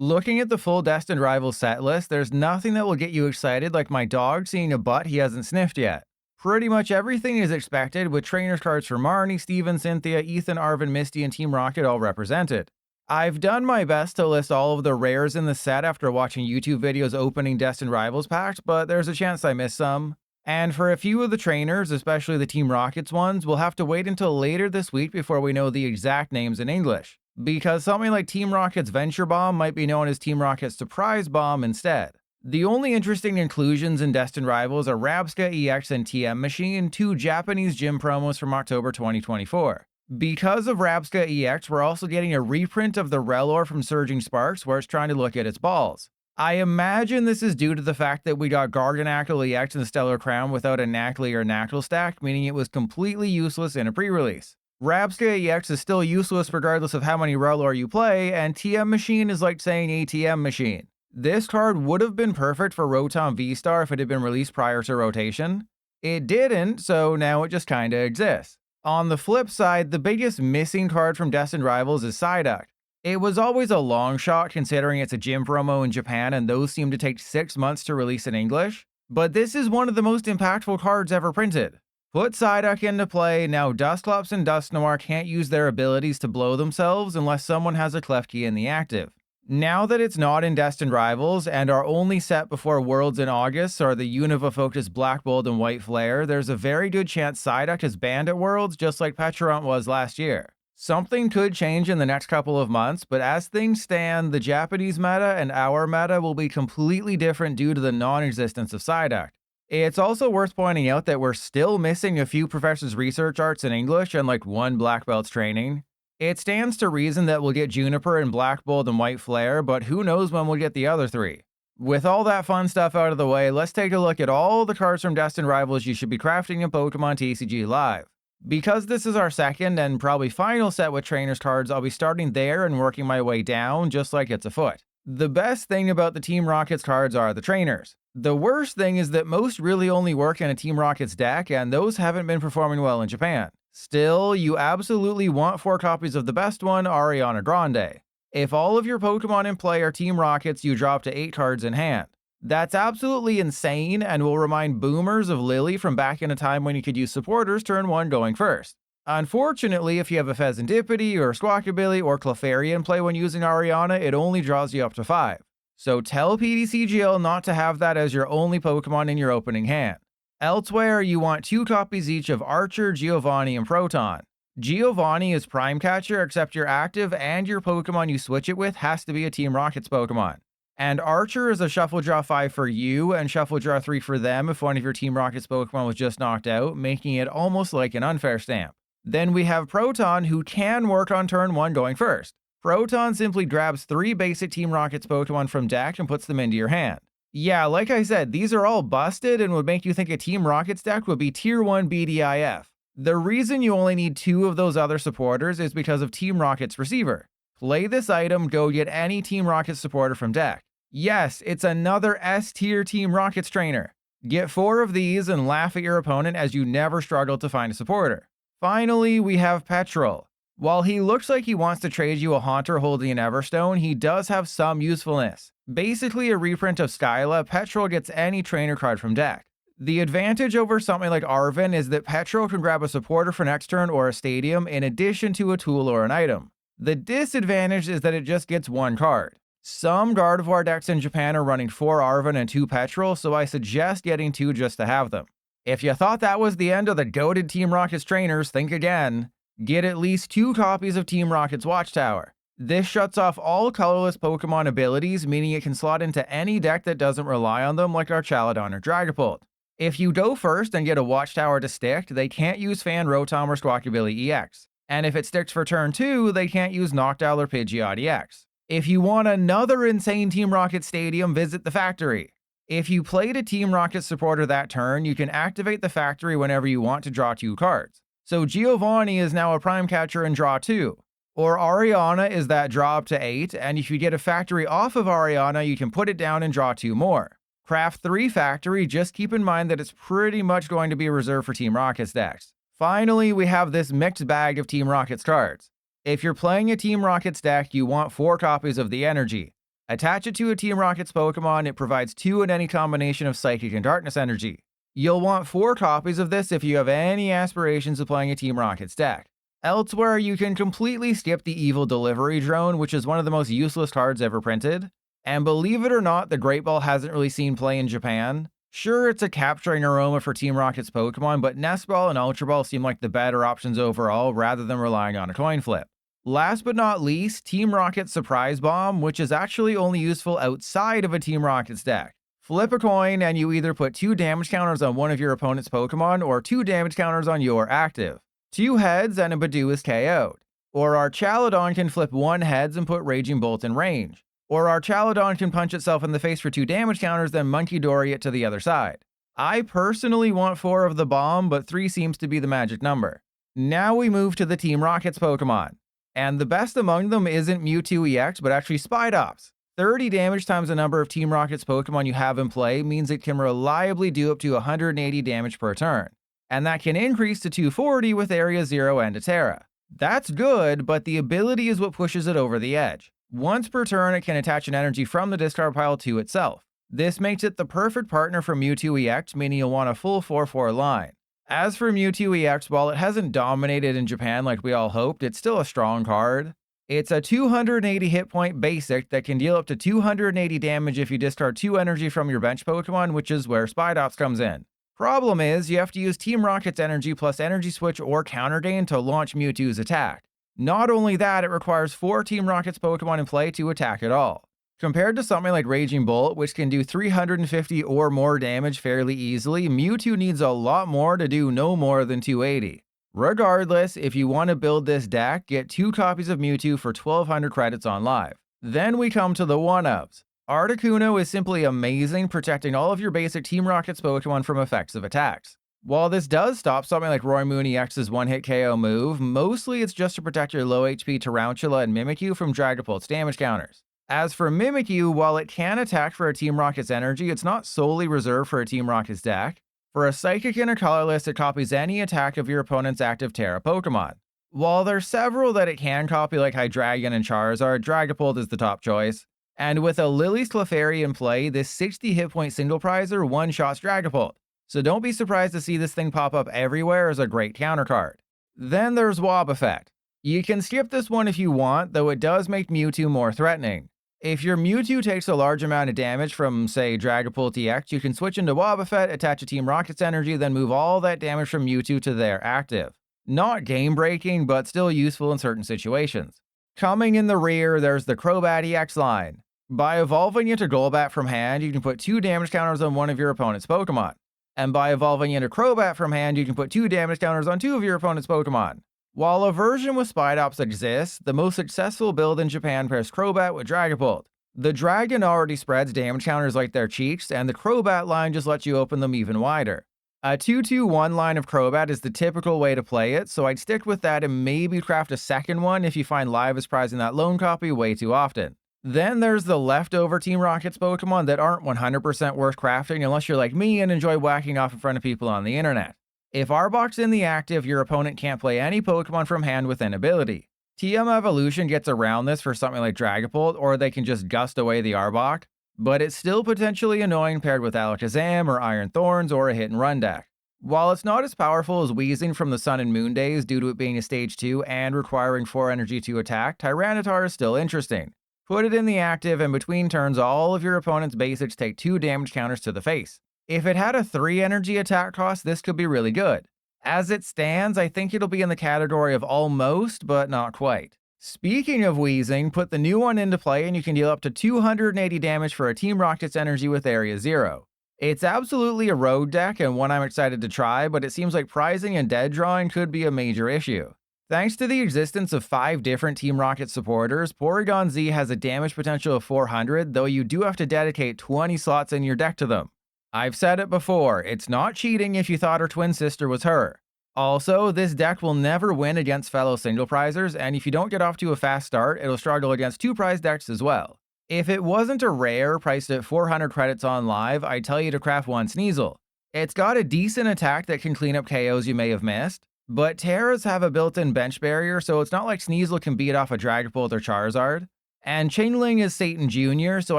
Looking at the full Destined Rivals set list, there's nothing that will get you excited like my dog seeing a butt he hasn't sniffed yet. Pretty much everything is expected, with trainers cards for Marnie, Steven, Cynthia, Ethan, Arvin, Misty, and Team Rocket all represented. I've done my best to list all of the rares in the set after watching YouTube videos opening Destined Rivals packs, but there's a chance I missed some. And for a few of the trainers, especially the Team Rockets ones, we'll have to wait until later this week before we know the exact names in English, because something like Team Rocket's Venture Bomb might be known as Team Rocket's Surprise Bomb instead. The only interesting inclusions in Destined Rivals are Rabska EX and TM Machine, two Japanese gym promos from October 2024. Because of Rabska EX, we're also getting a reprint of the Relor from Surging Sparks where it's trying to look at its balls. I imagine this is due to the fact that we got Garganacl EX in the Stellar Crown without a Nacli or Nactyl stack, meaning it was completely useless in a pre-release. Rabska EX is still useless regardless of how many Relor you play, and TM Machine is like saying ATM Machine. This card would have been perfect for Rotom V-Star if it had been released prior to rotation. It didn't, so now it just kinda exists. On the flip side, the biggest missing card from Destined Rivals is Psyduck. It was always a long shot considering it's a gym promo in Japan and those seem to take 6 months to release in English, but this is one of the most impactful cards ever printed. Put Psyduck into play, now Dusclops and Dusknoir can't use their abilities to blow themselves unless someone has a Klefki in the active. Now that it's not in Destined Rivals, and our only set before Worlds in August are the Unova-focused Black Bolt and White Flare, there's a very good chance Psyduck is banned at Worlds just like Petrarant was last year. Something could change in the next couple of months, but as things stand, the Japanese meta and our meta will be completely different due to the non-existence of Psyduck. It's also worth pointing out that we're still missing a few Professor's Research Arts in English and like one Black Belt's training. It stands to reason that we'll get Juniper and Black Bolt and White Flare, but who knows when we'll get the other three. With all that fun stuff out of the way, let's take a look at all the cards from Destined Rivals you should be crafting in Pokemon TCG Live. Because this is our second and probably final set with trainers cards, I'll be starting there and working my way down just like it's a foot. The best thing about the Team Rockets cards are the trainers. The worst thing is that most really only work in a Team Rockets deck, and those haven't been performing well in Japan. Still, you absolutely want 4 copies of the best one, Ariana Grande. If all of your Pokemon in play are Team Rockets, you drop to 8 cards in hand. That's absolutely insane and will remind boomers of Lily from back in a time when you could use supporters turn 1 going first. Unfortunately, if you have a Pheasantipity or Squawkabilly or Clefairy in play when using Ariana, it only draws you up to 5. So tell PDCGL not to have that as your only Pokemon in your opening hand. Elsewhere, you want 2 copies each of Archer, Giovanni, and Proton. Giovanni is Prime Catcher, except your active and your Pokemon you switch it with has to be a Team Rockets Pokemon. And Archer is a Shuffle Draw 5 for you and Shuffle Draw 3 for them if one of your Team Rockets Pokemon was just knocked out, making it almost like an unfair stamp. Then we have Proton, who can work on turn 1 going first. Proton simply grabs 3 basic Team Rockets Pokemon from deck and puts them into your hand. Yeah, like I said, these are all busted and would make you think a Team Rockets deck would be Tier 1 BDIF. The reason you only need 2 of those other supporters is because of Team Rocket's Receiver. Play this item, go get any Team Rockets supporter from deck. Yes, it's another S-tier Team Rockets trainer. Get 4 of these and laugh at your opponent as you never struggle to find a supporter. Finally, we have Petrol. While he looks like he wants to trade you a Haunter holding an Everstone, he does have some usefulness. Basically a reprint of Skyla, Petrol gets any trainer card from deck. The advantage over something like Arvin is that Petrol can grab a supporter for next turn or a stadium in addition to a tool or an item. The disadvantage is that it just gets 1 card. Some Gardevoir decks in Japan are running 4 Arvin and 2 Petrol, so I suggest getting 2 just to have them. If you thought that was the end of the goated Team Rockets trainers, think again. Get at least 2 copies of Team Rocket's Watchtower. This shuts off all colorless Pokemon abilities, meaning it can slot into any deck that doesn't rely on them like our Chaladon or Dragapult. If you go first and get a Watchtower to stick, they can't use Fan, Rotom, or Squawkabilly EX. And if it sticks for turn 2, they can't use Noctowl or Pidgeot EX. If you want another insane Team Rocket stadium, visit the factory. If you played a Team Rocket supporter that turn, you can activate the factory whenever you want to draw 2 cards. So Giovanni is now a Prime Catcher and draw 2. Or Ariana is that draw up to 8, and if you get a factory off of Ariana, you can put it down and draw 2 more. Craft 3 factory, just keep in mind that it's pretty much going to be reserved for Team Rockets decks. Finally, we have this mixed bag of Team Rockets cards. If you're playing a Team Rockets deck, you want 4 copies of the Energy. Attach it to a Team Rocket's Pokemon, it provides 2 in any combination of Psychic and Darkness energy. You'll want 4 copies of this if you have any aspirations of playing a Team Rocket's deck. Elsewhere, you can completely skip the Evil Delivery Drone, which is one of the most useless cards ever printed. And believe it or not, the Great Ball hasn't really seen play in Japan. Sure, it's a capturing aroma for Team Rocket's Pokemon, but Nest Ball and Ultra Ball seem like the better options overall rather than relying on a coin flip. Last but not least, Team Rocket's Surprise Bomb, which is actually only useful outside of a Team Rocket's deck. Flip a coin and you either put 2 damage counters on one of your opponent's Pokemon or 2 damage counters on your active. 2 heads and a Badoo is KO'd. Or our Chaladon can flip 1 heads and put Raging Bolt in range. Or our Chaladon can punch itself in the face for 2 damage counters, then Monkey Dory it to the other side. I personally want 4 of the bomb, but 3 seems to be the magic number. Now we move to the Team Rocket's Pokemon. And the best among them isn't Mewtwo EX, but actually Spidops. 30 damage times the number of Team Rocket's Pokemon you have in play means it can reliably do up to 180 damage per turn. And that can increase to 240 with Area Zero and Terra. That's good, but the ability is what pushes it over the edge. Once per turn, it can attach an energy from the discard pile to itself. This makes it the perfect partner for Mewtwo EX, meaning you'll want a full 4/4 line. As for Mewtwo EX, while it hasn't dominated in Japan like we all hoped, it's still a strong card. It's a 280 hit point basic that can deal up to 280 damage if you discard 2 energy from your bench Pokemon, which is where Spidops comes in. Problem is, you have to use Team Rocket's energy plus Energy Switch or Counter Gain to launch Mewtwo's attack. Not only that, it requires 4 Team Rocket's Pokemon in play to attack at all. Compared to something like Raging Bolt, which can do 350 or more damage fairly easily, Mewtwo needs a lot more to do no more than 280. Regardless, if you want to build this deck, get 2 copies of Mewtwo for 1200 credits on live. Then we come to the one-ups. Articuno is simply amazing, protecting all of your basic Team Rocket's Pokemon from effects of attacks. While this does stop something like Roy Moon EX's one-hit KO move, mostly it's just to protect your low HP Tarantula and Mimikyu from Dragapult's damage counters. As for Mimikyu, while it can attack for a Team Rocket's energy, it's not solely reserved for a Team Rocket's deck. For a Psychic and a Colorless, it copies any attack of your opponent's active Terra Pokemon. While there's several that it can copy like Hydreigon and Charizard, Dragapult is the top choice. And with a Lily's Clefairy in play, this 60 hit point single prizer one-shots Dragapult. So don't be surprised to see this thing pop up everywhere as a great counter card. Then there's Wobbuffet. You can skip this one if you want, though it does make Mewtwo more threatening. If your Mewtwo takes a large amount of damage from, say, Dragapult EX, you can switch into Wobbuffet, attach a Team Rocket's energy, then move all that damage from Mewtwo to their active. Not game-breaking, but still useful in certain situations. Coming in the rear, there's the Crobat EX line. By evolving into Golbat from hand, you can put 2 damage counters on one of your opponent's Pokemon. And by evolving into Crobat from hand, you can put 2 damage counters on 2 of your opponent's Pokemon. While a version with Spidops exists, the most successful build in Japan pairs Crobat with Dragapult. The Dragon already spreads damage counters like their cheeks, and the Crobat line just lets you open them even wider. A 2-2-1 line of Crobat is the typical way to play it, so I'd stick with that and maybe craft a second one if you find Live is prizing that lone copy way too often. Then there's the leftover Team Rocket's Pokemon that aren't 100% worth crafting unless you're like me and enjoy whacking off in front of people on the internet. If Arbok's in the active, your opponent can't play any Pokemon from hand with an ability. TM Evolution gets around this for something like Dragapult, or they can just gust away the Arbok, but it's still potentially annoying paired with Alakazam or Iron Thorns or a hit-and-run deck. While it's not as powerful as Weezing from the Sun and Moon days due to it being a Stage 2 and requiring 4 energy to attack, Tyranitar is still interesting. Put it in the active, and between turns, all of your opponent's basics take 2 damage counters to the face. If it had a 3 energy attack cost, this could be really good. As it stands, I think it'll be in the category of almost, but not quite. Speaking of Weezing, put the new one into play and you can deal up to 280 damage for a Team Rocket's energy with Area Zero. It's absolutely a road deck and one I'm excited to try, but it seems like prizing and dead drawing could be a major issue. Thanks to the existence of 5 different Team Rocket supporters, Porygon Z has a damage potential of 400, though you do have to dedicate 20 slots in your deck to them. I've said it before, it's not cheating if you thought her twin sister was her. Also, this deck will never win against fellow single prizers, and if you don't get off to a fast start, it'll struggle against 2 prize decks as well. If it wasn't a rare priced at 400 credits on live, I'd tell you to craft one Sneasel. It's got a decent attack that can clean up KOs you may have missed, but Terras have a built-in bench barrier, so it's not like Sneasel can beat off a Dragapult or Charizard. And Chainling is Satan Jr., so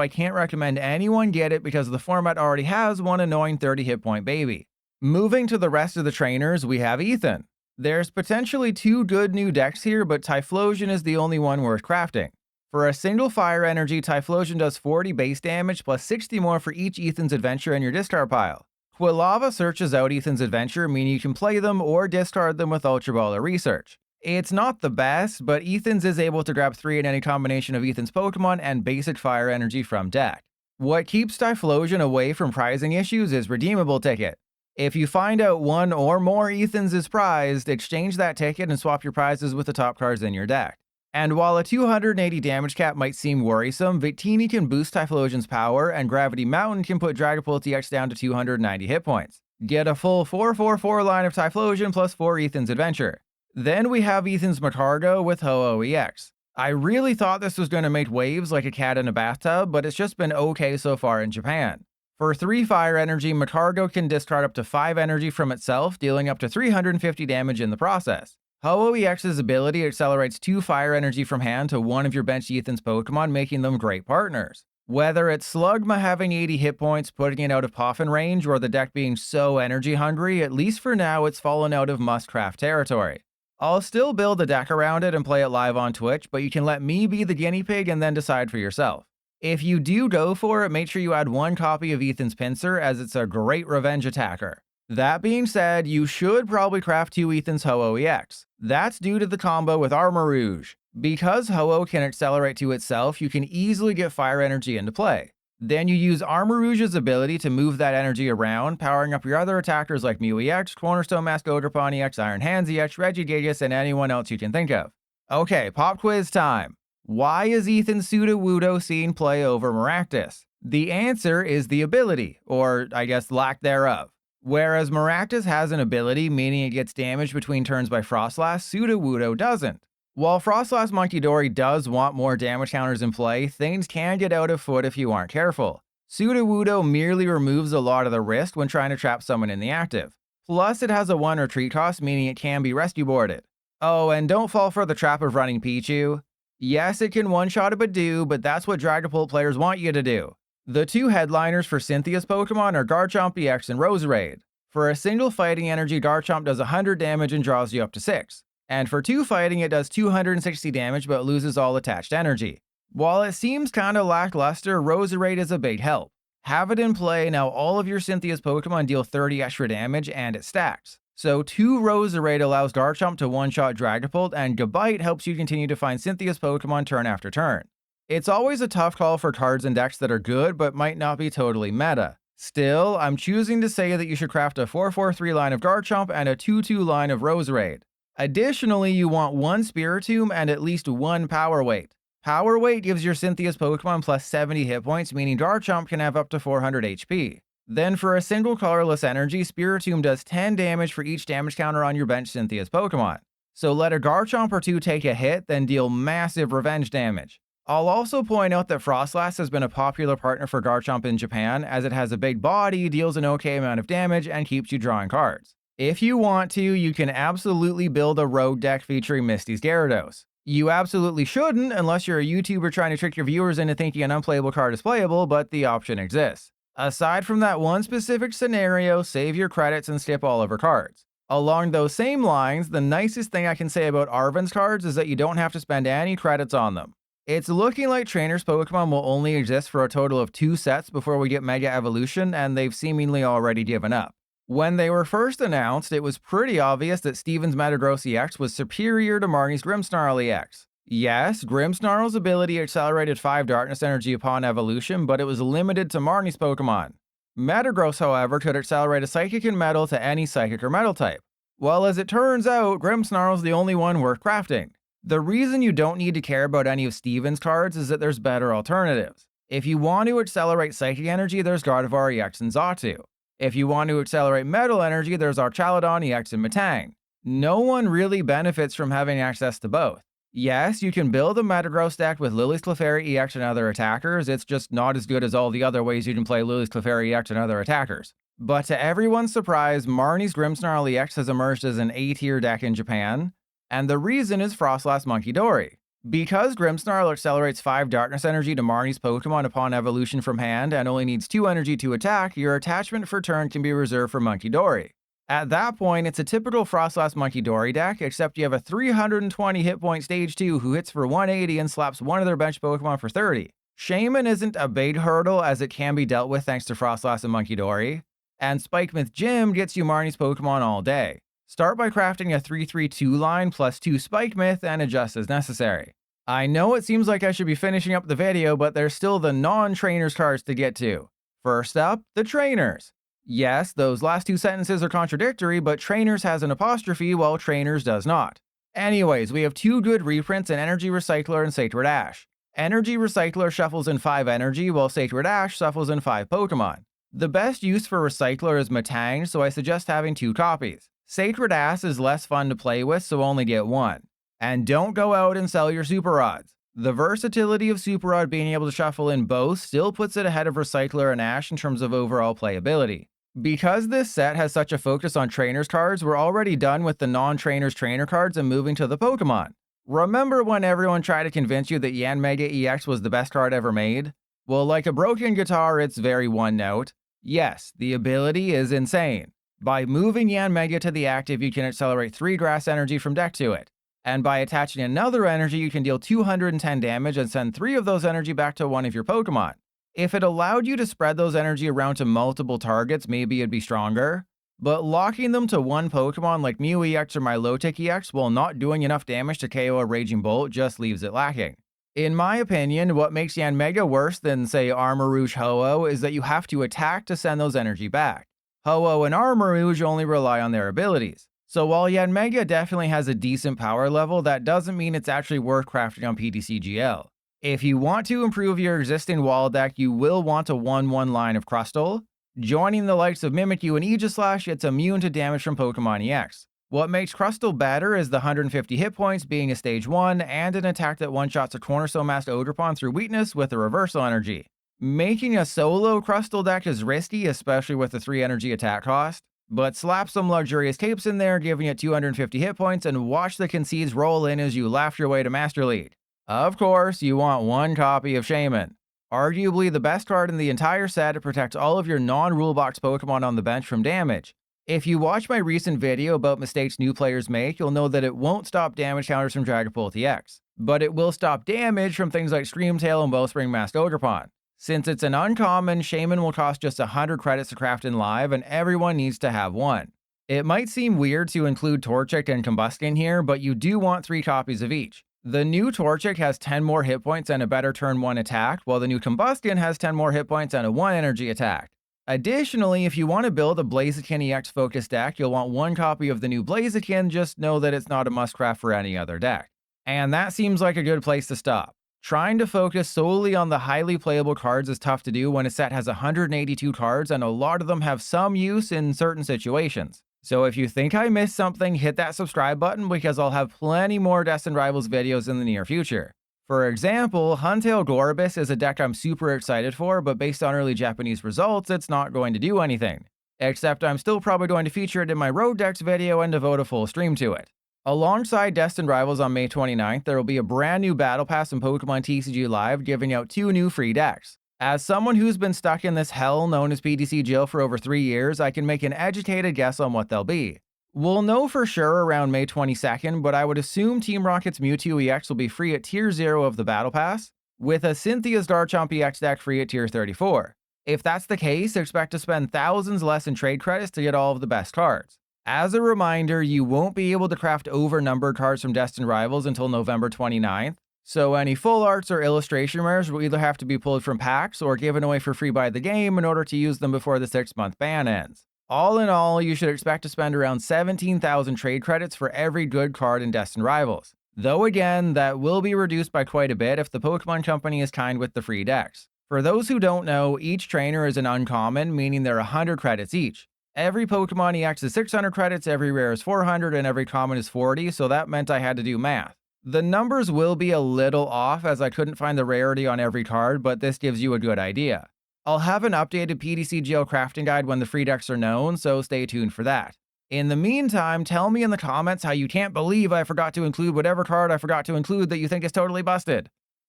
I can't recommend anyone get it because the format already has one annoying 30 hit point baby. Moving to the rest of the trainers, we have Ethan. There's potentially 2 good new decks here, but Typhlosion is the only one worth crafting. For a single fire energy, Typhlosion does 40 base damage plus 60 more for each Ethan's Adventure in your discard pile. Quilava searches out Ethan's Adventure, meaning you can play them or discard them with Ultra Ball or Research. It's not the best, but Ethan's is able to grab 3 in any combination of Ethan's Pokemon and basic fire energy from deck. What keeps Typhlosion away from prizing issues is Redeemable Ticket. If you find out 1 or more Ethan's is prized, exchange that ticket and swap your prizes with the top cards in your deck. And while a 280 damage cap might seem worrisome, Victini can boost Typhlosion's power, and Gravity Mountain can put Dragapult EX down to 290 hit points. Get a full 4/4/4 line of Typhlosion plus 4 Ethan's Adventure. Then we have Ethan's Matargo with Ho-Oh EX. I really thought this was going to make waves like a cat in a bathtub, but it's just been okay so far in Japan. For 3 fire energy, Matargo can discard up to 5 energy from itself, dealing up to 350 damage in the process. Ho-Oh EX's ability accelerates 2 fire energy from hand to one of your benched Ethan's Pokemon, making them great partners. Whether it's Slugma having 80 hit points, putting it out of Poffin range, or the deck being so energy hungry, at least for now it's fallen out of must-craft territory. I'll still build a deck around it and play it live on Twitch, but you can let me be the guinea pig and then decide for yourself. If you do go for it, make sure you add 1 copy of Ethan's Pinsir, as it's a great revenge attacker. That being said, you should probably craft 2 Ethan's Ho-Oh EX. That's due to the combo with Armor Rouge. Because Ho-Oh can accelerate to itself, you can easily get fire energy into play. Then you use Armor Rouge's ability to move that energy around, powering up your other attackers like Mew EX, Cornerstone Mask Ogerpon EX, Iron Hands EX, Regigigas, and anyone else you can think of. Okay, pop quiz time. Why is Ethan Sudowoodo seen play over Maractus? The answer is the ability, or I guess lack thereof. Whereas Maractus has an ability, meaning it gets damaged between turns by Frostlass, Sudowoodo doesn't. While Frostlass Monkidori does want more damage counters in play, things can get out of foot if you aren't careful. Sudowoodo merely removes a lot of the risk when trying to trap someone in the active. Plus, it has a 1 retreat cost, meaning it can be rescue boarded. Oh, and don't fall for the trap of running Pichu. Yes, it can one-shot a Badoo, but that's what Dragapult players want you to do. The 2 headliners for Cynthia's Pokemon are Garchomp EX and Roserade. For a single fighting energy, Garchomp does 100 damage and draws you up to 6. And for 2 fighting, it does 260 damage but loses all attached energy. While it seems kinda lackluster, Roserade is a big help. Have it in play, now all of your Cynthia's Pokemon deal 30 extra damage and it stacks. So 2 Roserade allows Garchomp to one-shot Dragapult, and Gabite helps you continue to find Cynthia's Pokemon turn after turn. It's always a tough call for cards and decks that are good but might not be totally meta. Still, I'm choosing to say that you should craft a 4/4/3 line of Garchomp and a 2/2 line of Roserade. Additionally, you want 1 Spiritomb and at least 1 Power Weight. Power Weight gives your Cynthia's Pokemon plus 70 hit points, meaning Garchomp can have up to 400 HP. Then for a single colorless energy, Spiritomb does 10 damage for each damage counter on your bench Cynthia's Pokemon. So let a Garchomp or 2 take a hit, then deal massive revenge damage. I'll also point out that Frostlass has been a popular partner for Garchomp in Japan, as it has a big body, deals an okay amount of damage, and keeps you drawing cards. If you want to, you can absolutely build a rogue deck featuring Misty's Gyarados. You absolutely shouldn't unless you're a YouTuber trying to trick your viewers into thinking an unplayable card is playable, but the option exists. Aside from that one specific scenario, save your credits and skip all of her cards. Along those same lines, the nicest thing I can say about Arven's cards is that you don't have to spend any credits on them. It's looking like Trainer's Pokemon will only exist for a total of 2 sets before we get Mega Evolution, and they've seemingly already given up. When they were first announced, it was pretty obvious that Steven's Metagross EX was superior to Marnie's Grimmsnarl EX. Yes, Grimmsnarl's ability accelerated 5 Darkness Energy upon evolution, but it was limited to Marnie's Pokemon. Metagross, however, could accelerate a Psychic and Metal to any Psychic or Metal type. Well, as it turns out, Grimmsnarl's the only one worth crafting. The reason you don't need to care about any of Steven's cards is that there's better alternatives. If you want to accelerate Psychic Energy, there's Gardevoir EX and Xatu. If you want to accelerate Metal Energy, there's Archaludon EX and Metang. No one really benefits from having access to both. Yes, you can build a Metagross deck with Lily's Clefairy EX and other attackers, it's just not as good as all the other ways you can play Lily's Clefairy EX and other attackers. But to everyone's surprise, Marnie's Grimmsnarl EX has emerged as an A-tier deck in Japan, and the reason is Frostlass Monkidori. Because Grimmsnarl accelerates 5 Darkness Energy to Marnie's Pokemon upon evolution from hand and only needs 2 energy to attack, your attachment for turn can be reserved for Munkidori. At that point, it's a typical Frostlass Munkidori deck, except you have a 320 hit point stage 2 who hits for 180 and slaps one of their bench Pokemon for 30. Shaman isn't a big hurdle as it can be dealt with thanks to Frostlass and Munkidori, and Spikemouth Gym gets you Marnie's Pokemon all day. Start by crafting a 3-3-2 line plus 2 Spikemouth and adjust as necessary. I know it seems like I should be finishing up the video, but there's still the non-trainers cards to get to. First up, the trainers. Yes, those last two sentences are contradictory, but trainers has an apostrophe while trainers does not. Anyways, we have two good reprints in Energy Recycler and Sacred Ash. Energy Recycler shuffles in 5 energy, while Sacred Ash shuffles in 5 Pokemon. The best use for Recycler is Matang, so I suggest having 2 copies. Sacred Ash is less fun to play with, so only get 1. And don't go out and sell your Super Rods. The versatility of Super Rod being able to shuffle in both still puts it ahead of Recycler and Ash in terms of overall playability. Because this set has such a focus on trainers cards, we're already done with the non-trainers trainer cards and moving to the Pokemon. Remember when everyone tried to convince you that Yanmega EX was the best card ever made? Well, like a broken guitar, it's very one note. Yes, the ability is insane. By moving Yanmega to the active, you can accelerate 3 grass energy from deck to it. And by attaching another energy, you can deal 210 damage and send 3 of those energy back to one of your Pokemon. If it allowed you to spread those energy around to multiple targets, maybe it'd be stronger. But locking them to one Pokemon like Mew EX or Milotic EX while not doing enough damage to KO a Raging Bolt just leaves it lacking. In my opinion, what makes Yanmega worse than, say, Armarouge Ho-Oh is that you have to attack to send those energy back. Ho-Oh and Armarouge only rely on their abilities. So while Yanmega definitely has a decent power level, that doesn't mean it's actually worth crafting on PTCGL. If you want to improve your existing wall deck, you will want a 1-1 line of Crustle. Joining the likes of Mimikyu and Aegislash, it's immune to damage from Pokemon EX. What makes Crustle better is the 150 hit points being a stage 1 and an attack that one-shots a Cornerstone Masked Ogerpon through weakness with a reversal energy. Making a solo Crustle deck is risky, especially with the 3 energy attack cost, but slap some luxurious tapes in there, giving it 250 hit points, and watch the concedes roll in as you laugh your way to Master League. Of course, you want 1 copy of Shaman. Arguably the best card in the entire set to protect all of your non-rulebox Pokemon on the bench from damage. If you watch my recent video about mistakes new players make, you'll know that it won't stop damage counters from Dragapult EX, but it will stop damage from things like Screamtail and Wellspring Masked Ogerpon. Since it's an uncommon, Shaman will cost just 100 credits to craft in live, and everyone needs to have 1. It might seem weird to include Torchic and Combustion here, but you do want 3 copies of each. The new Torchic has 10 more hit points and a better turn 1 attack, while the new Combustion has 10 more hit points and a 1 energy attack. Additionally, if you want to build a Blaziken EX focus deck, you'll want 1 copy of the new Blaziken, just know that it's not a must craft for any other deck. And that seems like a good place to stop. Trying to focus solely on the highly playable cards is tough to do when a set has 182 cards and a lot of them have some use in certain situations. So if you think I missed something, hit that subscribe button because I'll have plenty more Destined Rivals videos in the near future. For example, Huntail Gorbis is a deck I'm super excited for, but based on early Japanese results, it's not going to do anything. Except I'm still probably going to feature it in my Road Decks video and devote a full stream to it. Alongside Destined Rivals on May 29th, there will be a brand new Battle Pass in Pokemon TCG Live giving out 2 new free decks. As someone who's been stuck in this hell known as PTC jail for over 3 years, I can make an educated guess on what they'll be. We'll know for sure around May 22nd, but I would assume Team Rocket's Mewtwo EX will be free at Tier 0 of the Battle Pass, with a Cynthia's Garchomp EX deck free at Tier 34. If that's the case, expect to spend thousands less in trade credits to get all of the best cards. As a reminder, you won't be able to craft over-numbered cards from Destined Rivals until November 29th, so any full arts or illustration rares will either have to be pulled from packs or given away for free by the game in order to use them before the 6-month ban ends. All in all, you should expect to spend around 17,000 trade credits for every good card in Destined Rivals. Though again, that will be reduced by quite a bit if the Pokemon Company is kind with the free decks. For those who don't know, each trainer is an uncommon, meaning they're 100 credits each. Every Pokemon EX is 600 credits, every rare is 400, and every common is 40, so that meant I had to do math. The numbers will be a little off as I couldn't find the rarity on every card, but this gives you a good idea. I'll have an updated PTCGL crafting guide when the free decks are known, so stay tuned for that. In the meantime, tell me in the comments how you can't believe I forgot to include whatever card I forgot to include that you think is totally busted.